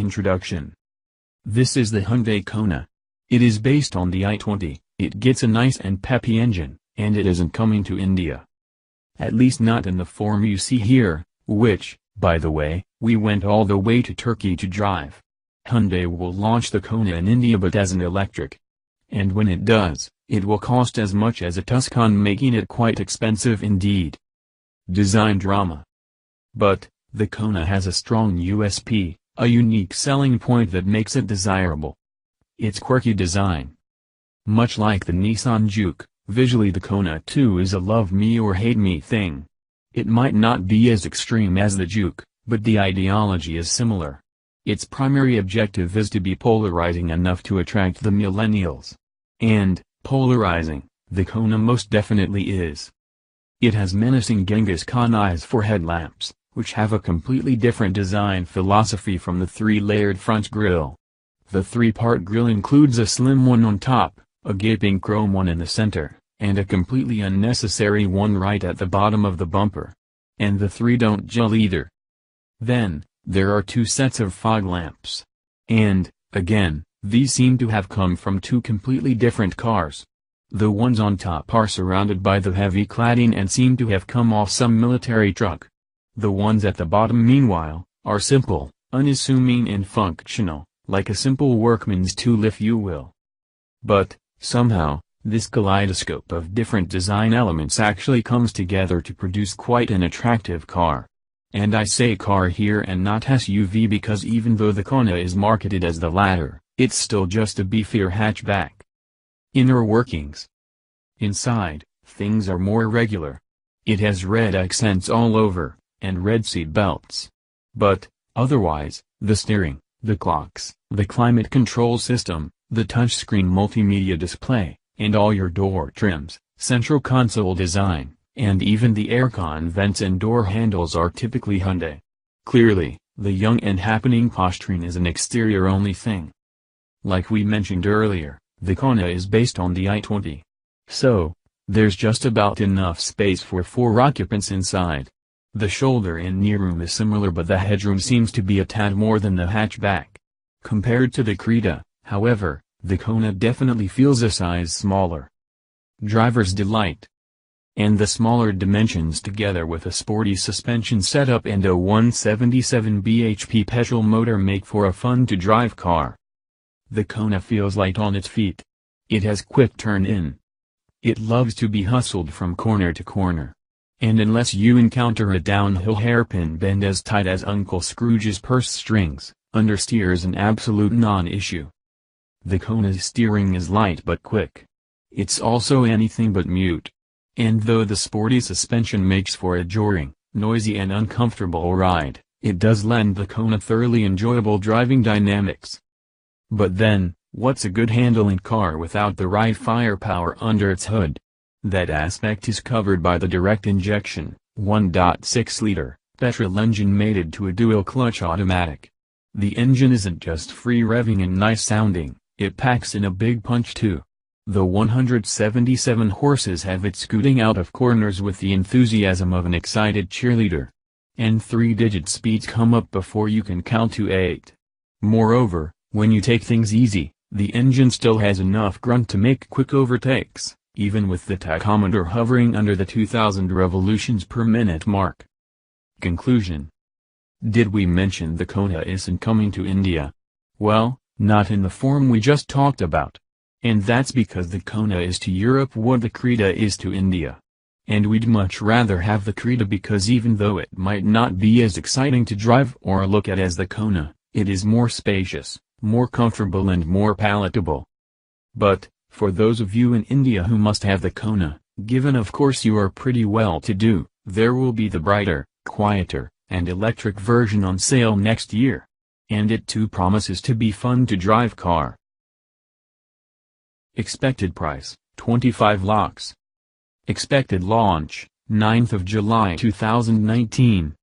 Introduction. This is the Hyundai Kona. It is based on the i20, it gets a nice and peppy engine, and it isn't coming to India. At least not in the form you see here, which, by the way, we went all the way to Turkey to drive. Hyundai will launch the Kona in India but as an electric. And when it does, it will cost as much as a Tuscon, making it quite expensive indeed. Design drama. But, the Kona has a strong USP, a unique selling point that makes it desirable. Its quirky design. Much like the Nissan Juke, visually the Kona too is a love me or hate me thing. It might not be as extreme as the Juke, but the ideology is similar. Its primary objective is to be polarizing enough to attract the millennials. And, polarizing, the Kona most definitely is. It has menacing Genghis Khan eyes for headlamps, which have a completely different design philosophy from the three-layered front grille. The three-part grille includes a slim one on top, a gaping chrome one in the center, and a completely unnecessary one right at the bottom of the bumper. And the three don't gel either. Then, there are two sets of fog lamps. And, again, these seem to have come from two completely different cars. The ones on top are surrounded by the heavy cladding and seem to have come off some military truck. The ones at the bottom meanwhile, are simple, unassuming and functional, like a simple workman's tool if you will. But, somehow, this kaleidoscope of different design elements actually comes together to produce quite an attractive car. And I say car here and not SUV because even though the Kona is marketed as the latter, it's still just a beefier hatchback. Inner workings. Inside, things are more regular. It has red accents all over, and red seat belts. But, otherwise, the steering, the clocks, the climate control system, the touchscreen multimedia display, and all your door trims, central console design, and even the aircon vents and door handles are typically Hyundai. Clearly, the young and happening posturing is an exterior-only thing. Like we mentioned earlier, the Kona is based on the i20. So, there's just about enough space for 4 occupants inside. The shoulder and knee room is similar but the headroom seems to be a tad more than the hatchback. Compared to the Creta, however, the Kona definitely feels a size smaller. Driver's delight. And the smaller dimensions together with a sporty suspension setup and a 177 bhp petrol motor make for a fun-to-drive car. The Kona feels light on its feet. It has quick turn-in. It loves to be hustled from corner to corner. And unless you encounter a downhill hairpin bend as tight as Uncle Scrooge's purse strings, understeer is an absolute non-issue. The Kona's steering is light but quick. It's also anything but mute. And though the sporty suspension makes for a jarring, noisy and uncomfortable ride, it does lend the Kona thoroughly enjoyable driving dynamics. But then, what's a good handling car without the right firepower under its hood? That aspect is covered by the direct injection, 1.6-liter, petrol engine mated to a dual-clutch automatic. The engine isn't just free revving and nice sounding, it packs in a big punch too. The 177 horses have it scooting out of corners with the enthusiasm of an excited cheerleader. And 3-digit speeds come up before you can count to 8. Moreover, when you take things easy, the engine still has enough grunt to make quick overtakes, even with the tachometer hovering under the 2000 revolutions per minute mark. Conclusion. Did we mention the Kona isn't coming to India? Well, not in the form we just talked about. And that's because the Kona is to Europe what the Creta is to India. And we'd much rather have the Creta because even though it might not be as exciting to drive or look at as the Kona, it is more spacious, more comfortable and more palatable. But, for those of you in India who must have the Kona, given of course you are pretty well to do, there will be the brighter, quieter, and electric version on sale next year. And it too promises to be fun to drive car. Expected price, 25 lakhs. Expected launch, 9th of July 2019.